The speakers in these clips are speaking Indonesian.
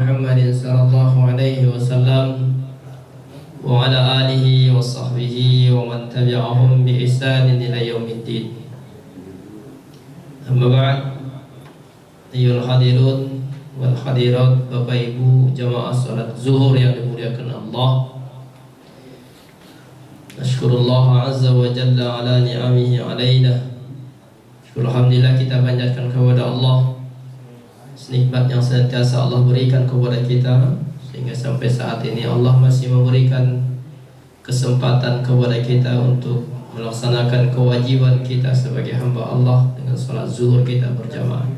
محمد صلى الله عليه وسلم وعلى آله وصحبه ومن تبعهم بإحسان إلى يوم الدين. أما بعد أيها الحاضرون والحاضرات, Bapak Ibu jamaah salat zuhur yang dimuliakan Allah, Ashkurullah azza wa jalla ala ni'amihi alaina. Alhamdulillah, kita panjatkan kepada Allah nikmat yang senantiasa Allah berikan kepada kita, sehingga sampai saat ini Allah masih memberikan kesempatan kepada kita untuk melaksanakan kewajiban kita sebagai hamba Allah dengan salat zuhur kita berjamaah.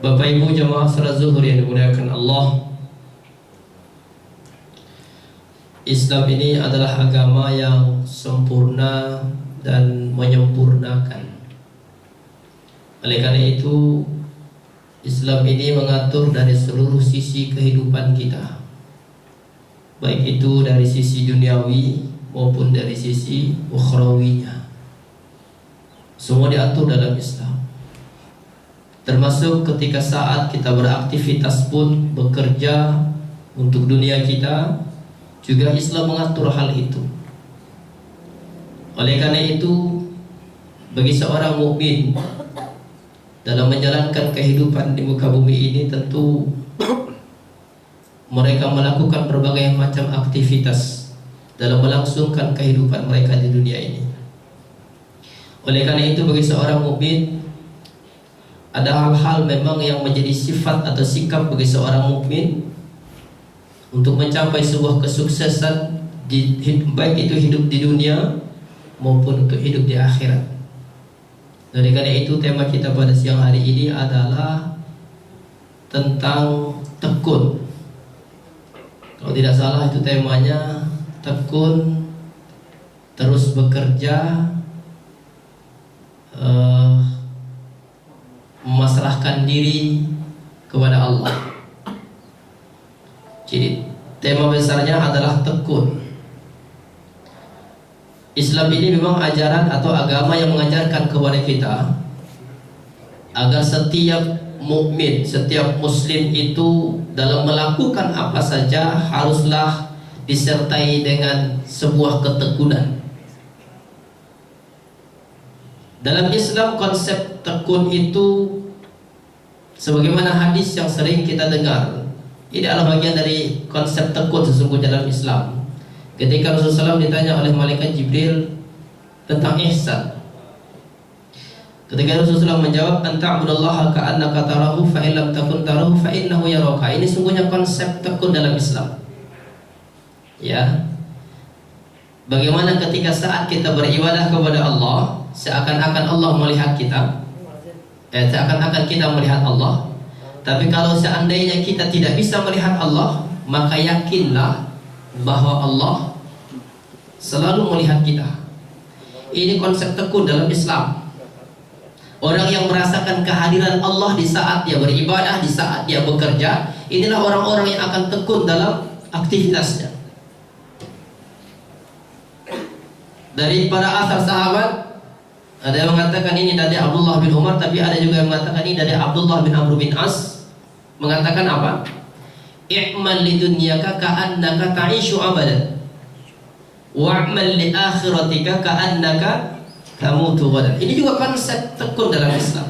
Bapak Ibu jamaah salat zuhur yang dimuliakan Allah, Islam ini adalah agama yang sempurna dan menyempurnakan. Oleh karena itu, Islam ini mengatur dari seluruh sisi kehidupan kita, baik itu dari sisi duniawi maupun dari sisi ukhrawinya. Semua diatur dalam Islam. Termasuk ketika saat kita beraktivitas pun, bekerja untuk dunia kita, juga Islam mengatur hal itu. Oleh karena itu, bagi seorang mukmin dalam menjalankan kehidupan di muka bumi ini, tentu mereka melakukan berbagai macam aktivitas dalam melangsungkan kehidupan mereka di dunia ini. Oleh karena itu, bagi seorang mukmin ada hal-hal memang yang menjadi sifat atau sikap bagi seorang mukmin untuk mencapai sebuah kesuksesan baik itu hidup di dunia maupun untuk hidup di akhirat. Oleh karena itu, tema kita pada siang hari ini adalah tentang tekun. Kalau tidak salah itu temanya tekun, terus bekerja, memasrahkan diri kepada Allah. Jadi tema besarnya adalah tekun. Islam ini memang ajaran atau agama yang mengajarkan kepada kita agar setiap mukmin, setiap muslim itu dalam melakukan apa saja haruslah disertai dengan sebuah ketekunan. Dalam Islam, konsep tekun itu sebagaimana hadis yang sering kita dengar, ini adalah bagian dari konsep tekun sesungguhnya dalam Islam. Ketika Rasulullah SAW ditanya oleh malaikat Jibril tentang ihsan, ketika Rasulullah SAW menjawab, "Anta'budallaha ka'annaka tarahu fa in lam takun tarahu fa innahu yaraka." Ini sungguhnya konsep tekun dalam Islam. Ya. Bagaimana ketika saat kita beribadah kepada Allah, seakan-akan Allah melihat kita. Seakan-akan kita melihat Allah. Tapi kalau seandainya kita tidak bisa melihat Allah, maka yakinlah bahwa Allah selalu melihat kita. Ini konsep tekun dalam Islam. Orang yang merasakan kehadiran Allah di saat dia beribadah, di saat dia bekerja, inilah orang-orang yang akan tekun dalam aktivitasnya. Dari para asar sahabat, ada yang mengatakan ini dari Abdullah bin Umar, tapi ada juga yang mengatakan ini dari Abdullah bin Amr bin As. Mengatakan apa? I'mal lidunyaka ka'annaka ta'ishu abadan wa'mal li akhiratika ka'annaka tamutu ghadan. Ini juga konsep tekun dalam Islam.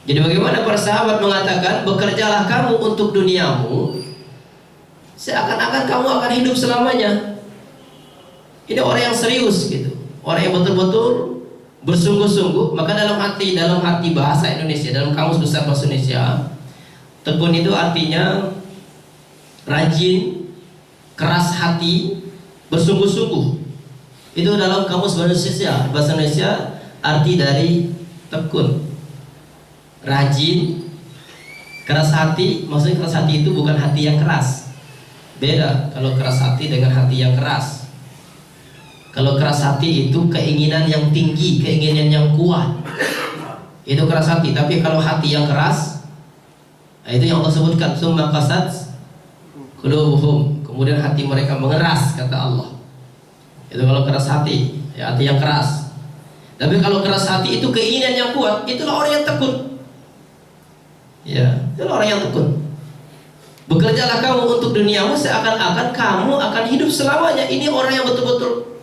Jadi bagaimana para sahabat mengatakan, bekerjalah kamu untuk duniamu seakan-akan kamu akan hidup selamanya. Ini orang yang serius gitu, orang yang betul-betul bersungguh-sungguh. Maka dalam arti bahasa Indonesia, dalam Kamus Besar Bahasa Indonesia, tekun itu artinya rajin, keras hati, bersungguh-sungguh. Itu dalam Kamus Bahasa Indonesia arti dari tekun. Rajin, keras hati. Maksudnya keras hati itu bukan hati yang keras. Beda kalau keras hati dengan hati yang keras. Kalau keras hati itu keinginan yang tinggi, keinginan yang kuat, itu keras hati. Tapi kalau hati yang keras, itu yang Allah sebutkan, summa qasat qulubuhum, kemudian hati mereka mengeras, kata Allah. Itu kalau keras hati, ya hati yang keras. Tapi kalau keras hati itu keinginan yang kuat, itulah orang yang tekun. Ya, itulah orang yang tekun. Bekerjalah kamu untuk duniamu seakan-akan kamu akan hidup selamanya. Ini orang yang betul-betul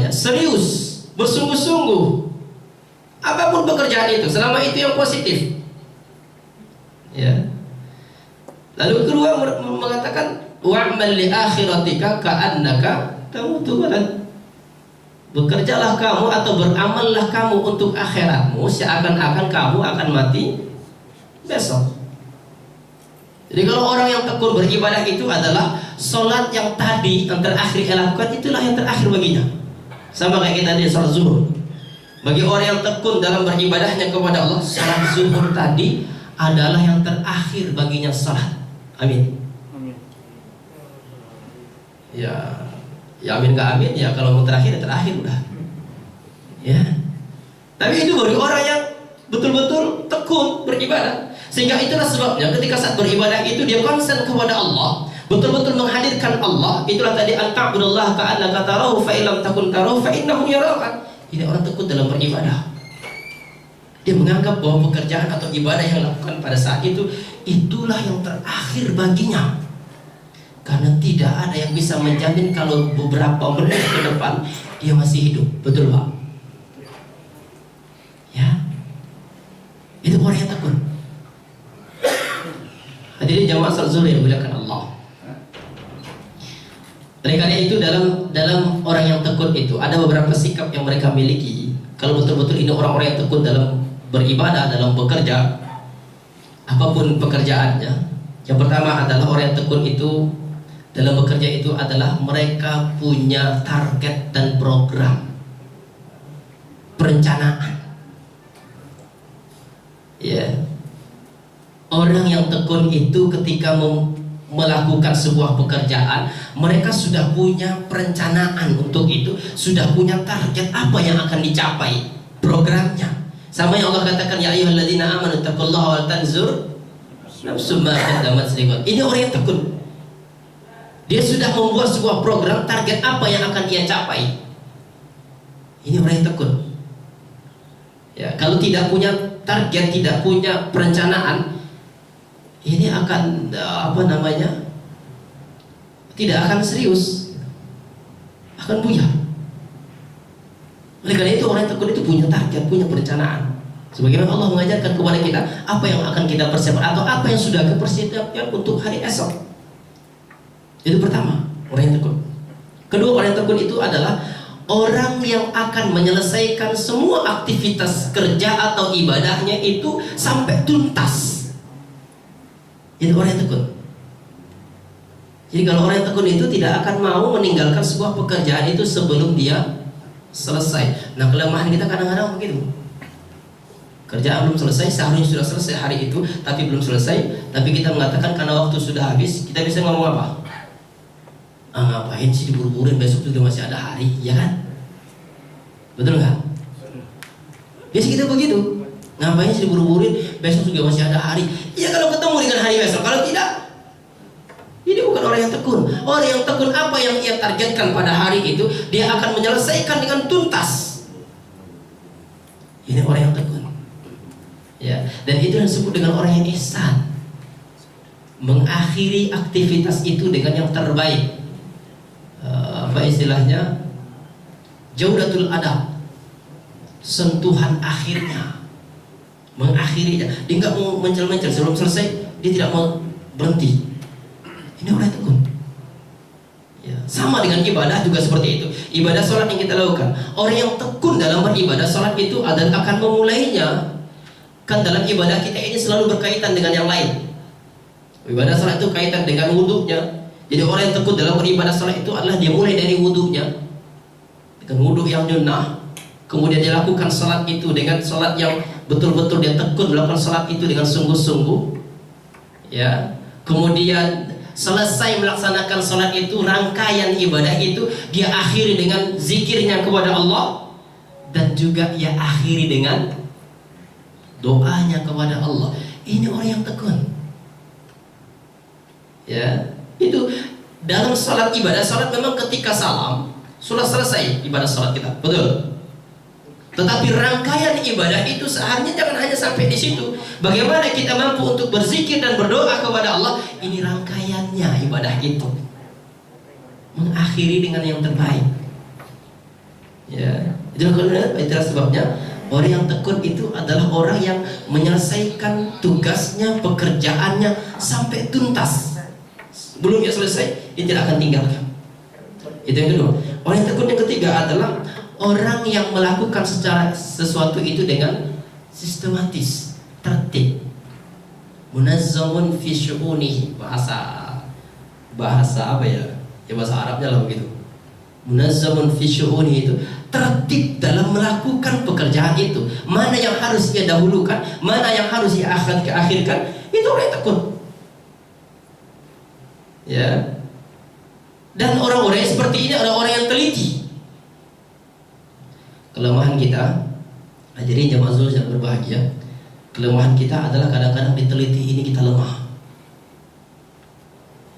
serius, bersungguh-sungguh. Apapun pekerjaan itu, selama itu yang positif. Ya. Lalu kedua mengatakan wa'mal li akhiratika ka'annaka tamutu gadan. Bekerjalah kamu atau beramallah kamu untuk akhiratmu seakan-akan kamu akan mati besok. Jadi kalau orang yang tekun beribadah itu adalah sholat yang tadi yang terakhir ia lakukan, itulah yang terakhir baginya. Sama kayak kita di sholat zuhur. Bagi orang yang tekun dalam beribadahnya kepada Allah, sholat zuhur tadi adalah yang terakhir baginya sholat. Amin. Ya amin gak amin ya, kalau mau terakhir ya terakhir udah. Ya. Tapi itu bagi orang yang betul-betul tekun beribadah. Sehingga itulah sebabnya ketika saat beribadah itu dia konsen kepada Allah, betul-betul menghadirkan Allah. Itulah tadi anta'budallaha ka'annaka tarahu fa illam takun tarahu fa innahu yaraka. Ini orang tekun dalam beribadah. Dia menganggap bahwa pekerjaan atau ibadah yang dilakukan pada saat itu itulah yang terakhir baginya. Karena tidak ada yang bisa menjamin kalau beberapa menit ke depan dia masih hidup. Betul Pak? Ya. Itu orang yang tekun. Hadirin jamaah salat zuhur yang dimuliakan Allah. Oleh karena itu dalam orang yang tekun itu ada beberapa sikap yang mereka miliki. Kalau betul-betul ini orang-orang yang tekun dalam beribadah, dalam bekerja, apapun pekerjaannya. Yang pertama adalah orang yang tekun itu dalam bekerja itu adalah mereka punya target dan program, perencanaan. Ya. Orang yang tekun itu ketika melakukan sebuah pekerjaan, mereka sudah punya perencanaan untuk itu, sudah punya target apa yang akan dicapai, programnya. Sama yang Allah katakan, ya ayyuhalladzina amanu taqullaha wal tanzur nafsum ma qaddamat lighad. Ini orang yang tekun. Dia sudah membuat sebuah program, target apa yang akan dia capai. Ini orang yang tekun. Ya, kalau tidak punya target, tidak punya perencanaan, ini akan tidak akan serius, akan buyar. Oleh karena itu orang yang tekun itu punya target, punya perencanaan. Sebagaimana Allah mengajarkan kepada kita apa yang akan kita persiapkan atau apa yang sudah kita persiapkan untuk hari esok. Itu pertama, orang yang tekun. Kedua, orang yang tekun itu adalah orang yang akan menyelesaikan semua aktivitas kerja atau ibadahnya itu sampai tuntas. Itu orang yang tekun. Jadi kalau orang yang tekun itu tidak akan mau meninggalkan sebuah pekerjaan itu sebelum dia selesai. Nah, kelemahan kita kadang-kadang begitu. Kerjaan belum selesai, seharusnya sudah selesai hari itu, tapi belum selesai. Tapi kita mengatakan karena waktu sudah habis, kita bisa ngomong apa? Ngapain sih diburu-buruin, besok juga masih ada hari, ya kan? Betul nggak? Biasa kita begitu. Ngapain sih diburu-buruin, besok juga masih ada hari. Ya kalau ketemu dengan hari besok, kalau tidak, ini bukan orang yang tekun. Orang yang tekun apa yang ia targetkan pada hari itu, dia akan menyelesaikan dengan tuntas. Ini orang yang tekun. Ya, dan itu yang disebut dengan orang yang ihsan. Mengakhiri aktivitas itu dengan yang terbaik. Apa istilahnya? Jaudatul adab. Sentuhan akhirnya. Mengakhirinya. Dia nggak mau mencel-mencel sebelum selesai, dia tidak mau berhenti. Ini orang yang tekun. Ya, sama dengan ibadah juga seperti itu. Ibadah sholat yang kita lakukan, orang yang tekun dalam beribadah sholat itu adalah akan memulainya. Kan dalam ibadah kita ini selalu berkaitan dengan yang lain. Ibadah sholat itu kaitan dengan wudhunya. Jadi orang yang tekun dalam beribadah sholat itu adalah dia mulai dari wudhunya, dengan wudhu yang nyunnah. Kemudian dia lakukan sholat itu dengan sholat yang betul-betul dia tekun melakukan sholat itu dengan sungguh-sungguh. Ya. Kemudian selesai melaksanakan sholat itu, rangkaian ibadah itu dia akhiri dengan zikirnya kepada Allah, dan juga ia akhiri dengan doanya kepada Allah. Ini orang yang tekun. Ya, itu dalam sholat ibadah. Sholat memang ketika salam sudah selesai ibadah sholat kita, betul. Tetapi rangkaian ibadah itu seharusnya jangan hanya sampai di situ. Bagaimana kita mampu untuk berzikir dan berdoa kepada Allah, ini rangkaiannya ibadah itu. Mengakhiri dengan yang terbaik. Ya, itulah sebabnya orang yang tekun itu adalah orang yang menyelesaikan tugasnya, pekerjaannya sampai tuntas. Belum dia selesai, dia tidak akan tinggalkan. Itu yang kedua. Orang yang tekun yang ketiga adalah orang yang melakukan sesuatu itu dengan sistematis, tertib. Munazzamun fi syu'unihi, bahasa apa ya? Ya bahasa Arabnya lah begitu. Munazzamun fi syu'unihi itu tertib dalam melakukan pekerjaan itu. Mana yang harus dia dahulukan, mana yang harus dia akhirkan, itu orang yang tekun. Ya. Dan orang-orang yang seperti ini adalah orang yang teliti. Kelemahan kita, hadirin jamaah Zuhur yang berbahagia, kelemahan kita adalah kadang-kadang di teliti ini kita lemah.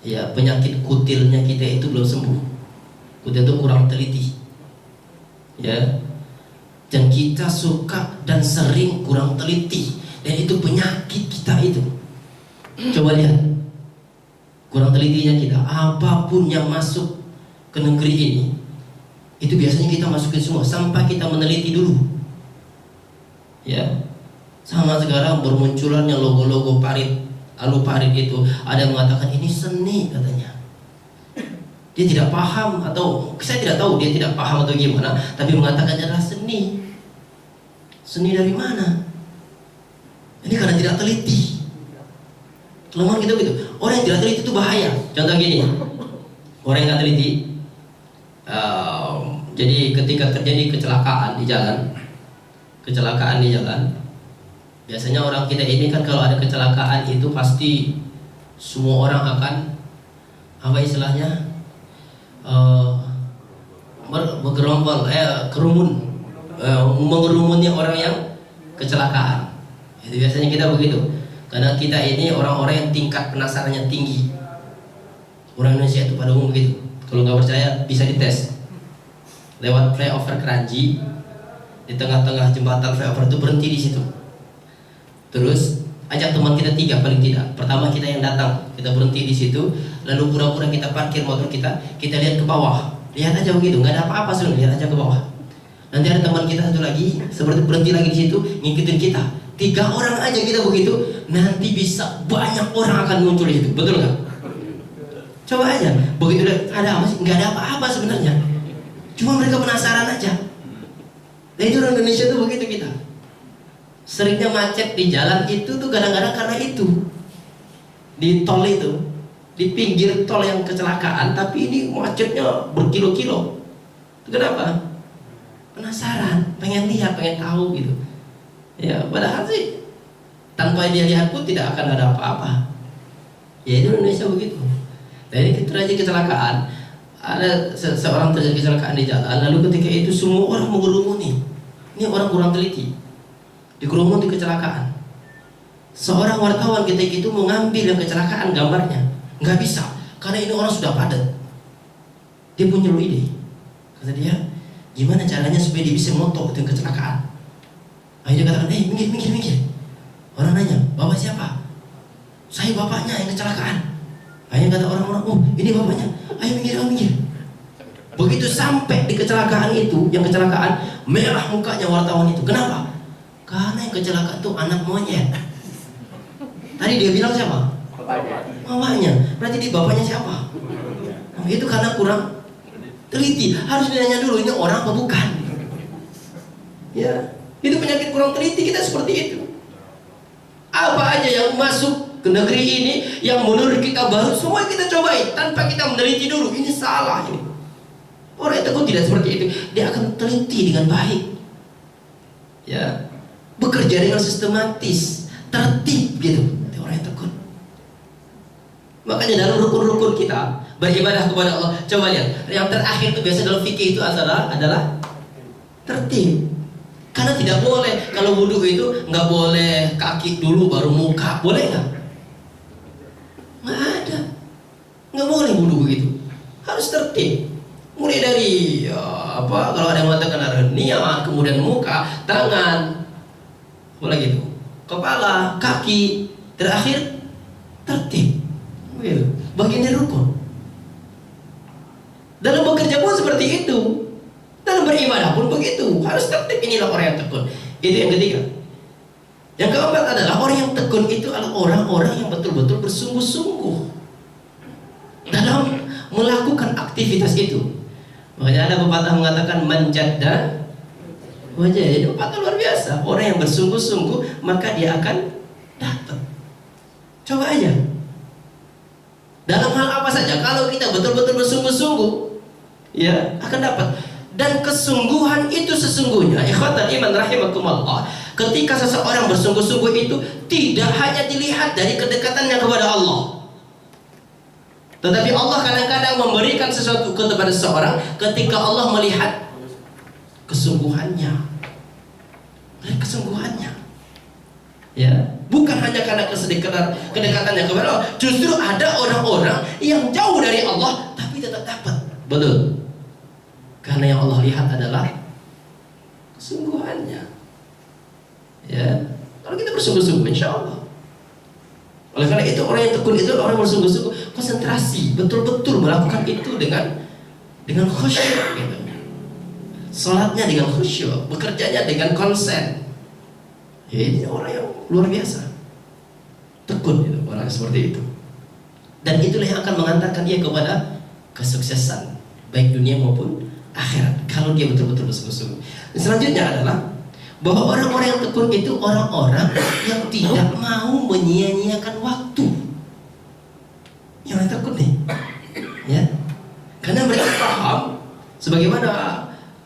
Ya, penyakit kutilnya kita itu belum sembuh. Kutil itu kurang teliti. Ya. Dan kita suka dan sering kurang teliti, dan itu penyakit kita itu. Coba lihat, kurang telitinya kita. Apapun yang masuk ke negeri ini, itu biasanya kita masukin semua sampai kita meneliti dulu. Ya. Sama sekarang bermunculannya logo-logo parit, alu parit itu, ada yang mengatakan ini seni katanya. Dia tidak paham, atau saya tidak tahu dia tidak paham atau gimana, tapi mengatakan adalah seni. Seni dari mana? Ini karena tidak teliti. Kelemahan kita begitu. Orang yang tidak teliti itu bahaya. Contoh gini, orang yang tidak teliti, jadi ketika terjadi kecelakaan di jalan, biasanya orang kita ini kan kalau ada kecelakaan itu pasti semua orang akan apa istilahnya bergerombol, mengerumuni orang yang kecelakaan. Itu biasanya kita begitu, karena kita ini orang-orang yang tingkat penasarannya tinggi. Orang Indonesia itu pada umum begitu. Kalau nggak percaya bisa dites. Lewat flyover Keranji, di tengah-tengah jembatan flyover itu berhenti di situ. Terus ajak teman kita 3 paling tidak. Pertama kita yang datang, kita berhenti di situ, lalu pura-pura kita parkir motor kita lihat ke bawah. Lihat aja begitu, nggak ada apa-apa sebenarnya, lihat aja ke bawah. Nanti ada teman kita satu lagi, seperti berhenti lagi di situ, ngikutin kita. 3 orang aja kita begitu, nanti bisa banyak orang akan muncul di situ, betul nggak? Coba aja, begitu ada apa sih? Nggak ada apa-apa sebenarnya. Cuma mereka penasaran aja. Nah itu orang Indonesia tuh begitu kita. Seringnya macet di jalan itu tuh kadang-kadang karena itu. Di tol itu, di pinggir tol yang kecelakaan, tapi ini macetnya berkilo-kilo. Itu kenapa? Penasaran, pengen lihat, pengen tahu gitu. Ya padahal sih tanpa dia lihat pun tidak akan ada apa-apa. Ya itu Indonesia begitu. Nah ini terjadi kecelakaan, ada seorang terjadi kecelakaan di jalan, lalu ketika itu semua orang mengerumuni. Ini orang kurang teliti, dikerumun di kecelakaan. Seorang wartawan ketika itu mengambil yang kecelakaan gambarnya, nggak bisa, karena ini orang sudah padat. Dia punya ide, kata dia, gimana caranya supaya dia bisa moto dengan kecelakaan. Akhirnya dia katakan, minggir. Orang nanya, bapak siapa? Saya bapaknya yang kecelakaan. Akhirnya kata orang-orang, oh ini bapaknya, ayo minggir. Begitu sampai di kecelakaan itu, yang kecelakaan, merah mukanya wartawan itu. Kenapa? Karena yang kecelakaan itu anak monyet. Tadi dia bilang siapa? Bapaknya. Berarti di bapaknya siapa? Nah, itu karena kurang teliti. Harus ditanya dulu, ini orang apa bukan? Ya, itu penyakit kurang teliti kita seperti itu. Apa aja yang masuk ke negeri ini yang menurut kita baru, semua kita cobain tanpa kita meneliti dulu. Ini salah ini. Orang yang tekun tidak seperti itu. Dia akan teliti dengan baik. Ya, bekerja dengan sistematis, tertib gitu. Itu orang yang tekun. Makanya dalam rukun-rukun kita beribadah kepada Allah, coba lihat. Yang terakhir itu biasa dalam fikih itu adalah tertib. Karena tidak boleh kalau wudhu itu nggak boleh kaki dulu baru muka, boleh nggak? Nggak ada, nggak boleh wudhu begitu. Harus tertib. Mulai dari kalau ada yang mengatakan ada niat, kemudian muka, tangan, apa lagi itu, kepala, kaki, terakhir tertib. Bagian dari rukun. Dalam bekerja pun seperti itu, dalam beribadah pun begitu, harus tertib. Inilah orang yang tekun. Itu yang ketiga. Yang keempat adalah orang yang tekun itu adalah orang-orang yang betul-betul bersungguh-sungguh dalam melakukan aktivitas itu. Makanya ada pepatah mengatakan manjadda wajah. Ini pepatah luar biasa. Orang yang bersungguh-sungguh maka dia akan dapat. Coba aja. Dalam hal apa saja, kalau kita betul-betul bersungguh-sungguh, ya akan dapat. Dan kesungguhan itu sesungguhnya, ikhwatal iman rahimakumullah, ketika seseorang bersungguh-sungguh itu tidak hanya dilihat dari kedekatannya kepada Allah, tetapi Allah kadang-kadang memberikan sesuatu kepada seseorang ketika Allah melihat kesungguhannya. Melihat kesungguhannya. Ya, bukan hanya karena kedekatannya kepada Allah. Justru ada orang-orang yang jauh dari Allah tapi tetap dapat. Betul. Karena yang Allah lihat adalah kesungguhannya. Ya, kalau kita bersungguh-sungguh, insya Allah. Oleh karena itu orang yang tekun itu orang yang bersungguh-sungguh, konsentrasi, betul-betul melakukan itu dengan khusyuk, gitu. Salatnya dengan khusyuk, bekerjanya dengan konsen. Ya, ini orang yang luar biasa, tekun gitu, orang seperti itu. Dan itulah yang akan mengantarkan dia kepada kesuksesan baik dunia maupun akhirat kalau dia betul-betul bersungguh-sungguh. Selanjutnya adalah bahwa orang-orang yang tekun itu orang-orang yang tidak mau menyia-nyiakan waktu. Yang tekun nih, ya, karena mereka paham sebagaimana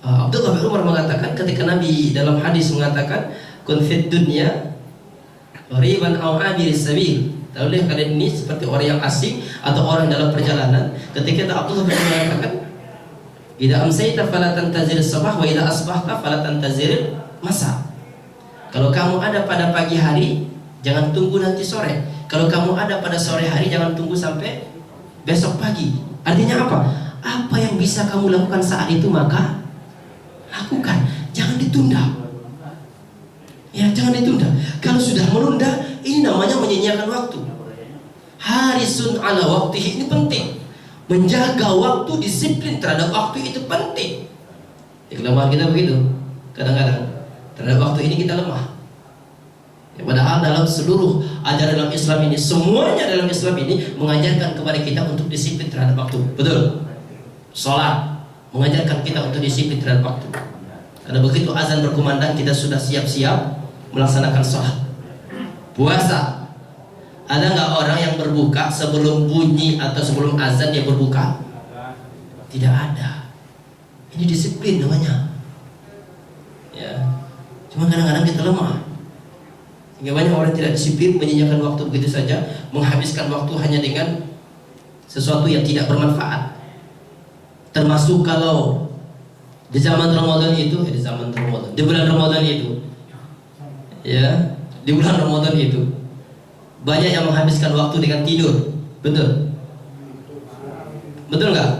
Abdullah bin Umar mengatakan ketika Nabi dalam hadis mengatakan kun fid dunya ghariban aw abir sabil. Tahulah kalian ini seperti orang yang asing atau orang dalam perjalanan. Ketika Abdullah bin Umar mengatakan idza amsayta fala tantazir as-sabah wa idza asbahta fala tantazir masa. Kalau kamu ada pada pagi hari, jangan tunggu nanti sore. Kalau kamu ada pada sore hari, jangan tunggu sampai besok pagi. Artinya apa? Apa yang bisa kamu lakukan saat itu maka lakukan. Jangan ditunda. Ya, jangan ditunda. Kalau sudah menunda, ini namanya menyia-nyiakan waktu. Harisun ala waktihi, ini penting. Menjaga waktu, disiplin terhadap waktu itu penting. Ya, kelemahan kita begitu. Kadang-kadang terhadap waktu ini kita lemah. Ya, padahal dalam seluruh ajaran dalam Islam ini, semuanya dalam Islam ini mengajarkan kepada kita untuk disiplin terhadap waktu. Betul. Salat mengajarkan kita untuk disiplin terhadap waktu. Karena begitu azan berkumandang kita sudah siap-siap melaksanakan salat. Puasa, ada nggak orang yang berbuka sebelum bunyi atau sebelum azan dia berbuka? Tidak ada. Ini disiplin namanya. Ya. Cuma kadang-kadang kita lemah. Sehingga banyak orang tidak disiplin, menyia-nyiakan waktu begitu saja, menghabiskan waktu hanya dengan sesuatu yang tidak bermanfaat. Termasuk kalau di zaman Ramadan itu, di bulan Ramadan itu, ya, di bulan Ramadan itu banyak yang menghabiskan waktu dengan tidur. Betul? Betul nggak?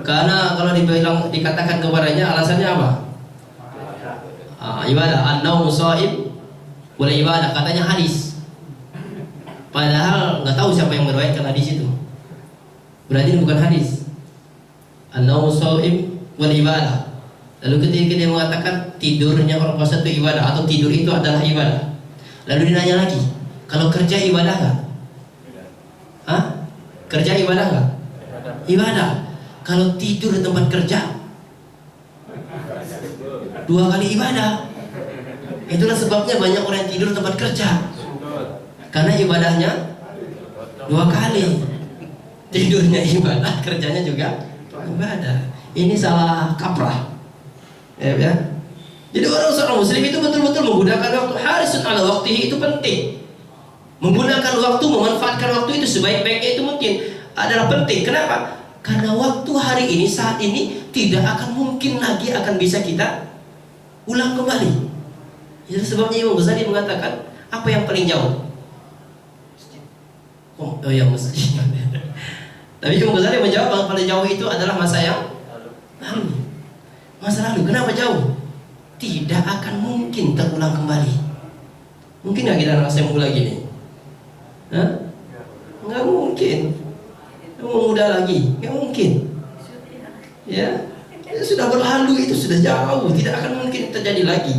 Karena kalau dikatakan kepadanya alasannya apa? Ibadah, an-naumu shaim wal ibadah, katanya hadis. Padahal nggak tahu siapa yang meriwayatkan hadis itu. Berarti ini bukan hadis. An-naumu shaim wal ibadah. Lalu ketika dia mengatakan tidurnya orang puasa itu ibadah atau tidur itu adalah ibadah. Lalu dinanya lagi, kalau kerja ibadah nggak? Hah? Kerja ibadah nggak? Ibadah. Kalau tidur di tempat kerja 2 kali ibadah. Itulah sebabnya banyak orang yang tidur di tempat kerja, karena ibadahnya 2 kali. Tidurnya ibadah, kerjanya juga ibadah. Ini salah kaprah, ya. Jadi seorang muslim itu betul-betul menggunakan waktu. Harisun ala waktihi itu penting. Menggunakan waktu, memanfaatkan waktu itu sebaik-baiknya itu mungkin adalah penting. Kenapa? Karena waktu hari ini, saat ini tidak akan mungkin lagi akan bisa kita ulang kembali. Itu sebabnya Imam Ghazali mengatakan, apa yang paling jauh? Oh ya, masjid. Tapi Imam Ghazali menjawab bahwa paling jauh itu adalah masa yang Lalu, masa lalu kenapa jauh? Tidak akan mungkin terulang kembali. Mungkin nggak kita ngerasain mula gini? Hah? Nggak mungkin. Mau muda lagi, nggak mungkin. Ya, itu sudah berlalu, itu sudah jauh, tidak akan mungkin terjadi lagi.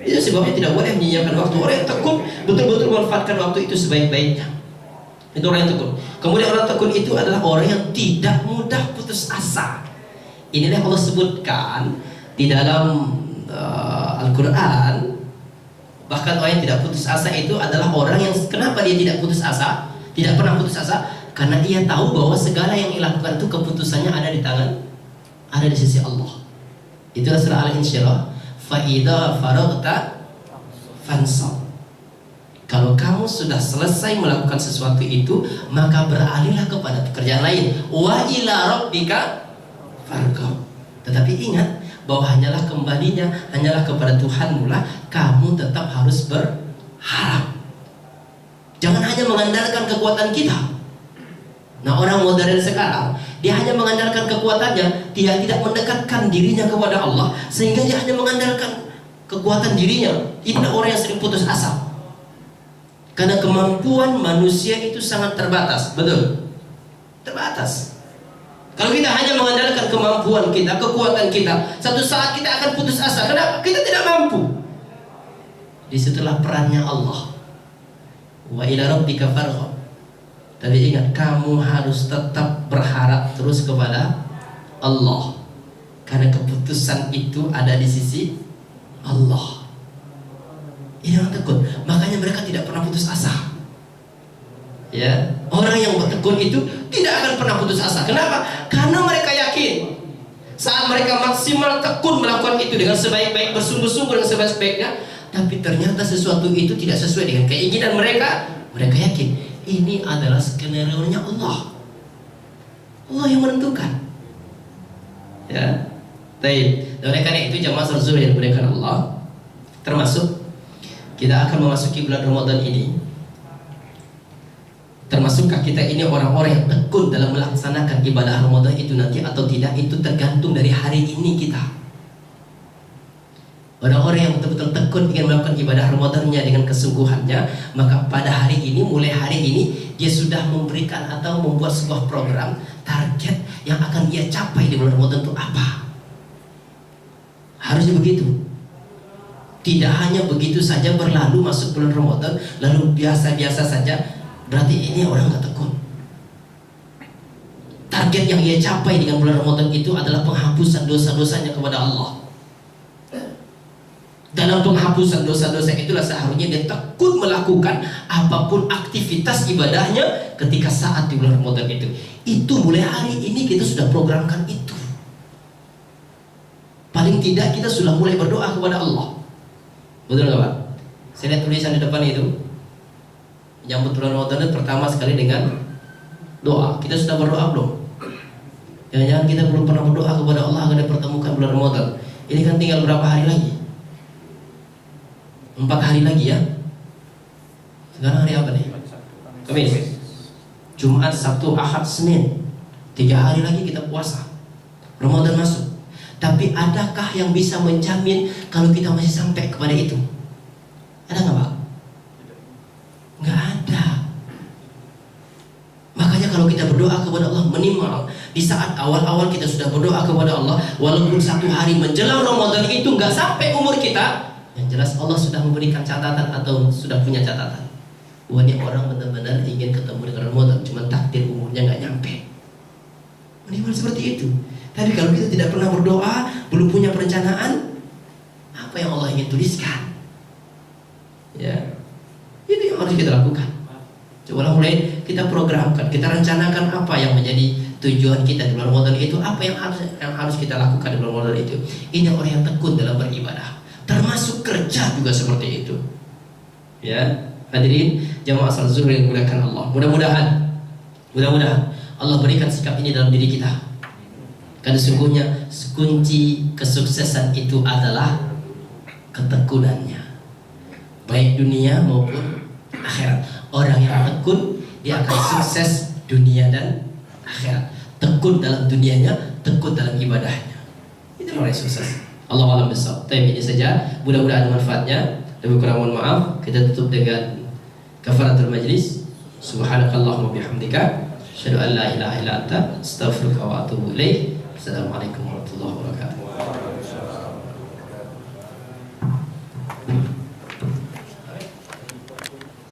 Itu sebabnya tidak boleh menyia-nyiakan waktu. Orang yang tekun betul-betul memanfaatkan waktu itu sebaik-baiknya. Itu orang yang tekun. Kemudian orang tekun itu adalah orang yang tidak mudah putus asa. Inilah yang Allah sebutkan di dalam Al-Quran. Bahkan orang yang tidak putus asa itu adalah orang yang, kenapa dia tidak putus asa? Tidak pernah putus asa karena ia tahu bahwa segala yang dilakukan itu keputusannya ada di tangan, ada di sisi Allah. Itulah surah Al-Insyirah. Fa'idha faragta fansab. Kalau kamu sudah selesai melakukan sesuatu itu, maka beralihlah kepada pekerjaan lain. Wa ila rabbika farghab. Tetapi ingat bahwa hanyalah kembalinya hanyalah kepada Tuhanmu lah. Kamu tetap harus berharap. Jangan hanya mengandalkan kekuatan kita. Nah, orang modern sekarang, dia hanya mengandalkan kekuatannya, dia tidak mendekatkan dirinya kepada Allah, sehingga dia hanya mengandalkan kekuatan dirinya. Inilah orang yang sering putus asa. Karena kemampuan manusia itu sangat terbatas, betul? Terbatas. Kalau kita hanya mengandalkan kemampuan kita, kekuatan kita, satu saat kita akan putus asa. Kenapa? Kita tidak mampu. Disitulah perannya Allah. Wa ila rabbika farghab. Tapi ingat, kamu harus tetap berharap terus kepada Allah, karena keputusan itu ada di sisi Allah. Ini orang tekun, makanya mereka tidak pernah putus asa. Ya, orang yang bertekun itu tidak akan pernah putus asa. Kenapa? Karena mereka yakin saat mereka maksimal tekun melakukan itu dengan sebaik-baik, bersungguh-sungguh dengan sebaik-baiknya, tapi ternyata sesuatu itu tidak sesuai dengan keinginan mereka. Mereka yakin ini adalah skenario-nya Allah. Allah yang menentukan. Ya, baik. Dan oleh karena itu jamaah salat yang dimuliakan Allah, termasuk kita akan memasuki bulan Ramadan ini. Termasukkah kita ini orang-orang yang tekun dalam melaksanakan ibadah Ramadan itu nanti atau tidak, itu tergantung dari hari ini kita. Orang-orang yang betul-betul tekun ingin melakukan ibadah Ramadannya dengan kesungguhannya, maka pada hari ini, mulai hari ini, dia sudah memberikan atau membuat sebuah program target yang akan dia capai di bulan Ramadan itu apa. Harusnya begitu. Tidak hanya begitu saja berlalu masuk bulan Ramadan lalu biasa-biasa saja, berarti ini orang gak tekun. Target yang ia capai dengan bulan Ramadan itu adalah penghapusan dosa-dosanya kepada Allah. Dalam penghapusan dosa-dosa itulah seharusnya dia tekun melakukan apapun aktivitas ibadahnya ketika saat di bulan Ramadan itu. Itu mulai hari ini kita sudah programkan itu. Paling tidak kita sudah mulai berdoa kepada Allah. Betul nggak Pak? Saya lihat tulisan di depan itu, menyambut bulan Ramadan pertama sekali dengan doa. Kita sudah berdoa belum? Jangan-jangan kita belum pernah berdoa kepada Allah agar dipertemukan bulan Ramadan. Ini kan tinggal berapa hari lagi? 4 hari lagi ya. Sekarang hari apa nih? Kamis, Jumat, Sabtu, Ahad, Senin. 3 hari lagi kita puasa, Ramadan masuk. Tapi adakah yang bisa menjamin kalau kita masih sampai kepada itu? Ada nggak Pak? Nggak ada. Makanya kalau kita berdoa kepada Allah, minimal di saat awal-awal kita sudah berdoa kepada Allah, walaupun 1 hari menjelang Ramadan itu nggak sampai umur kita, yang jelas Allah sudah memberikan catatan atau sudah punya catatan. Wah, ini orang benar-benar ingin ketemu dengan Ramadan, cuma takdir umurnya nggak nyampe. Minimal seperti itu. Tapi kalau kita tidak pernah berdoa, belum punya perencanaan, apa yang Allah ingin tuliskan? Ya, itu yang harus kita lakukan. Cobalah mulai kita programkan, kita rencanakan apa yang menjadi tujuan kita di bulan Ramadan itu, apa yang harus kita lakukan di bulan Ramadan itu. Ini orang yang tekun dalam beribadah. Termasuk kerja juga seperti itu. Ya, hadirin jamaah salat zuhur yang dimuliakan Allah. Mudah-mudahan Allah berikan sikap ini dalam diri kita. Karena sesungguhnya kunci kesuksesan itu adalah ketekunannya, baik dunia maupun akhirat. Orang yang tekun dia akan sukses dunia dan akhirat. tekun dalam dunianya, tekun dalam ibadahnya. Itu orang yang sukses. Allah alam besar. Tapi ini saja. Mudah-mudahan manfaatnya. Lebih kurang mohon maaf. Kita tutup dengan kafaratul majlis. Subhanakallahumma bihamdika. Asyhadu an la ilaha illa anta. Astaghfiruka wa atubu ilaik. Assalamualaikum warahmatullahi wabarakatuh.